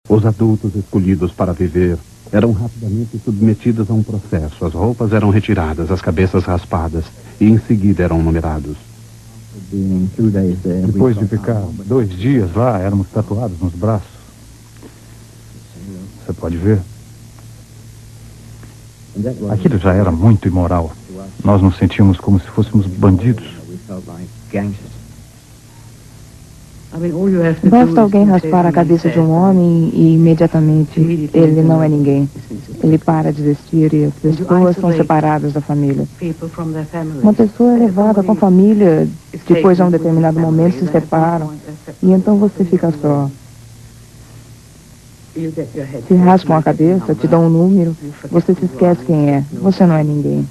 Os adultos escolhidos para viver eram rapidamente submetidos a um processo. As roupas eram retiradas, as cabeças raspadas e em seguida eram numerados. Depois de ficar 2 dias lá, éramos tatuados nos braços. Você pode ver? Aquilo já era muito imoral. Nós nos sentíamos como se fôssemos bandidos. Basta alguém raspar a cabeça de um homem e imediatamente ele não é ninguém. Ele para de existir e as pessoas são separadas da família. Uma pessoa é levada com a família, depois a um determinado momento se separam e então você fica só. Se raspam a cabeça, te dão um número, você se esquece quem é, você não é ninguém.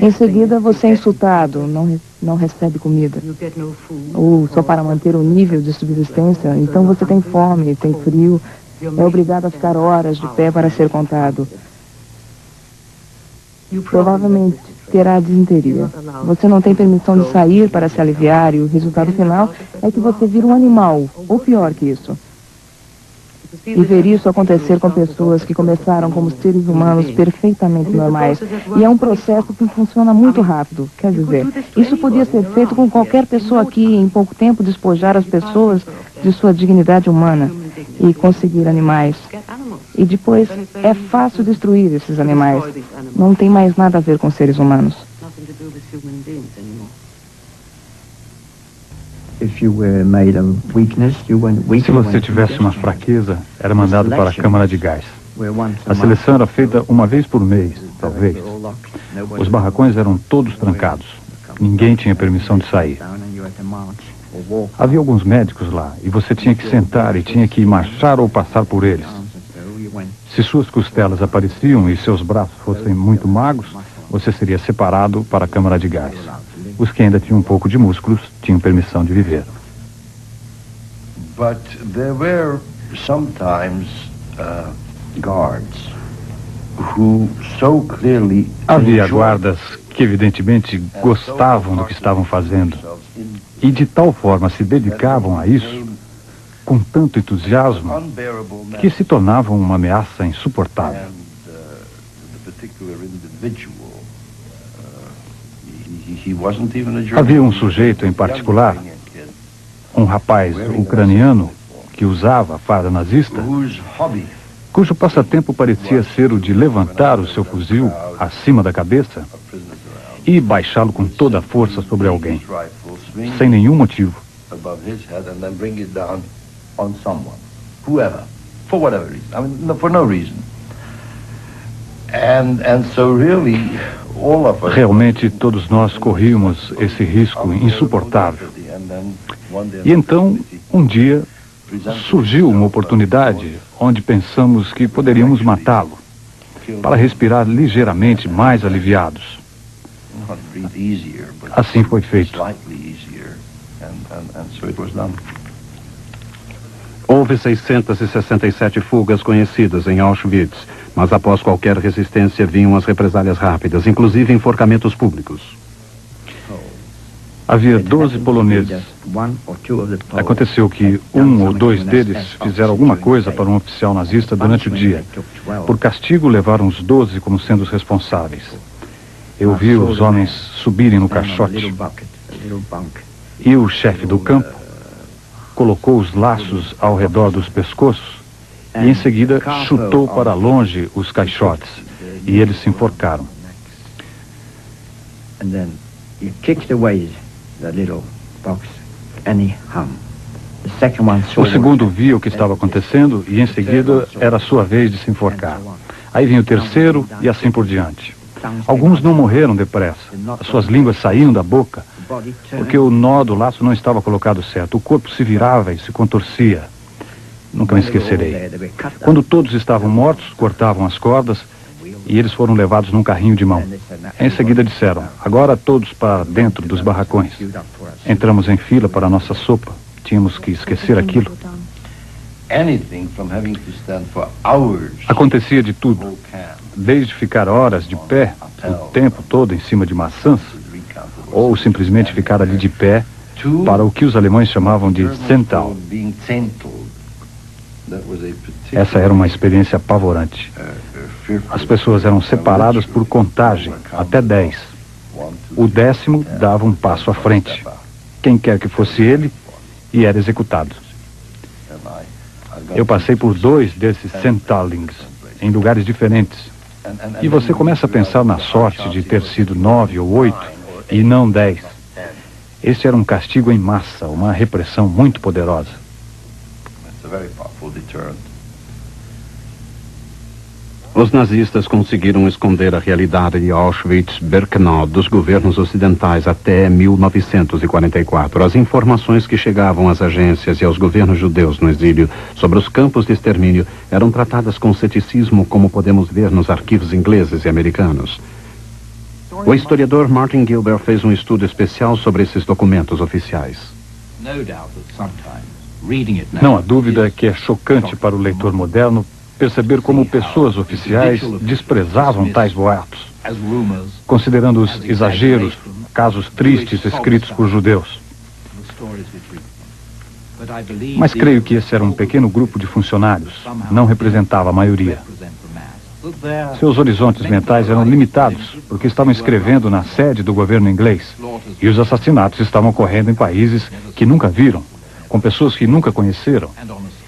Em seguida, você é insultado, não recebe comida. Ou só para manter o nível de subsistência, então você tem fome, tem frio, é obrigado a ficar horas de pé para ser contado. Provavelmente terá disenteria. Você não tem permissão de sair para se aliviar e o resultado final é que você vira um animal, ou pior que isso. E ver isso acontecer com pessoas que começaram como seres humanos perfeitamente normais. E é um processo que funciona muito rápido. Quer dizer, isso podia ser feito com qualquer pessoa aqui, em pouco tempo despojar as pessoas de sua dignidade humana e conseguir animais. E depois é fácil destruir esses animais. Não tem mais nada a ver com seres humanos. Se você tivesse uma fraqueza, era mandado para a câmara de gás. A seleção era feita uma vez por mês, talvez. Os barracões eram todos trancados. Ninguém tinha permissão de sair. Havia alguns médicos lá, e você tinha que sentar e tinha que marchar ou passar por eles. Se suas costelas apareciam e seus braços fossem muito magros, você seria separado para a câmara de gás. Os que ainda tinham um pouco de músculos tinham permissão de viver. But there were sometimes guards who so clearly Havia guardas que evidentemente gostavam do que estavam fazendo e de tal forma se dedicavam a isso com tanto entusiasmo que se tornavam uma ameaça insuportável. Havia um sujeito em particular, um rapaz ucraniano que usava a farda nazista, cujo passatempo parecia ser o de levantar o seu fuzil acima da cabeça e baixá-lo com toda a força sobre alguém, sem nenhum motivo. Realmente todos nós corríamos esse risco insuportável. E então, um dia, surgiu uma oportunidade onde pensamos que poderíamos matá-lo, para respirar ligeiramente mais aliviados. Assim foi feito. Houve 667 fugas conhecidas em Auschwitz, mas após qualquer resistência vinham as represálias rápidas, inclusive enforcamentos públicos. Havia 12 poloneses. Aconteceu que 1 ou 2 deles fizeram alguma coisa para um oficial nazista durante o dia. Por castigo, levaram os 12 como sendo os responsáveis. Eu vi os homens subirem no caixote. E o chefe do campo colocou os laços ao redor dos pescoços e em seguida chutou para longe os caixotes e eles se enforcaram. O segundo viu o que estava acontecendo e em seguida era a sua vez de se enforcar. Aí vinha o terceiro e assim por diante. Alguns não morreram depressa. As suas línguas saíam da boca porque o nó do laço não estava colocado certo. O corpo se virava e se contorcia. Nunca me esquecerei. Quando todos estavam mortos, cortavam as cordas e eles foram levados num carrinho de mão. Em seguida disseram, agora todos para dentro dos barracões. Entramos em fila para a nossa sopa. Tínhamos que esquecer aquilo. Acontecia de tudo. Desde ficar horas de pé, o tempo todo em cima de maçãs, ou simplesmente ficar ali de pé para o que os alemães chamavam de Sental. Essa era uma experiência apavorante. As pessoas eram separadas por contagem, até 10. O 10º dava um passo à frente. Quem quer que fosse ele, e era executado. Eu passei por 2 desses centalings, em lugares diferentes. E você começa a pensar na sorte de ter sido 9 ou 8 e não 10. Esse era um castigo em massa, uma repressão muito poderosa. Os nazistas conseguiram esconder a realidade de Auschwitz-Birkenau dos governos ocidentais até 1944. As informações que chegavam às agências e aos governos judeus no exílio sobre os campos de extermínio eram tratadas com ceticismo, como podemos ver nos arquivos ingleses e americanos. O historiador Martin Gilbert fez um estudo especial sobre esses documentos oficiais. Não há dúvida que é chocante para o leitor moderno perceber como pessoas oficiais desprezavam tais boatos, considerando-os exageros, casos tristes escritos por judeus. Mas creio que esse era um pequeno grupo de funcionários, não representava a maioria. Seus horizontes mentais eram limitados, porque estavam escrevendo na sede do governo inglês, e os assassinatos estavam ocorrendo em países que nunca viram, com pessoas que nunca conheceram,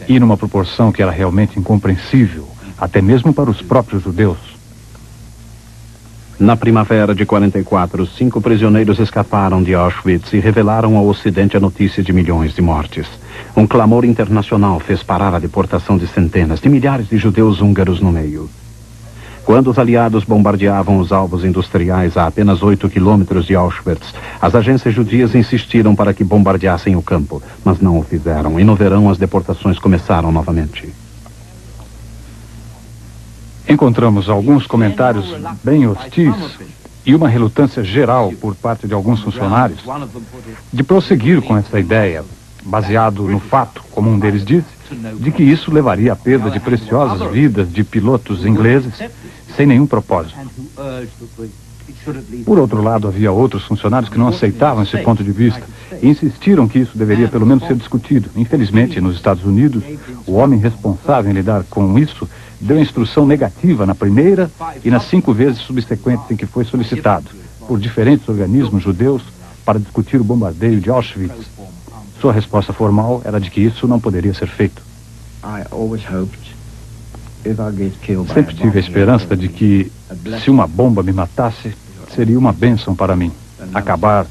e numa proporção que era realmente incompreensível, até mesmo para os próprios judeus. Na primavera de 44, 5 prisioneiros escaparam de Auschwitz e revelaram ao Ocidente a notícia de milhões de mortes. Um clamor internacional fez parar a deportação de centenas de milhares de judeus húngaros no meio. Quando os aliados bombardeavam os alvos industriais a apenas 8 quilômetros de Auschwitz, as agências judias insistiram para que bombardeassem o campo, mas não o fizeram, e no verão as deportações começaram novamente. Encontramos alguns comentários bem hostis e uma relutância geral por parte de alguns funcionários de prosseguir com essa ideia, baseado no fato, como um deles disse, de que isso levaria à perda de preciosas vidas de pilotos ingleses sem nenhum propósito. Por outro lado, havia outros funcionários que não aceitavam esse ponto de vista e insistiram que isso deveria pelo menos ser discutido. Infelizmente, nos Estados Unidos, o homem responsável em lidar com isso deu instrução negativa na primeira e nas 5 vezes subsequentes em que foi solicitado por diferentes organismos judeus para discutir o bombardeio de Auschwitz. Sua resposta formal era de que isso não poderia ser feito. Sempre tive a esperança de que, se uma bomba me matasse, seria uma bênção para mim, acabar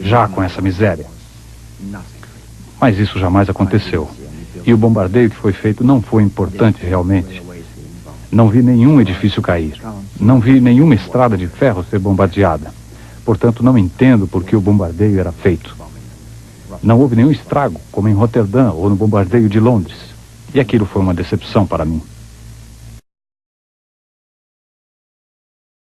já com essa miséria. Mas isso jamais aconteceu. E o bombardeio que foi feito não foi importante realmente. Não vi nenhum edifício cair. Não vi nenhuma estrada de ferro ser bombardeada. Portanto, não entendo por que o bombardeio era feito. Não houve nenhum estrago, como em Roterdã ou no bombardeio de Londres. E aquilo foi uma decepção para mim.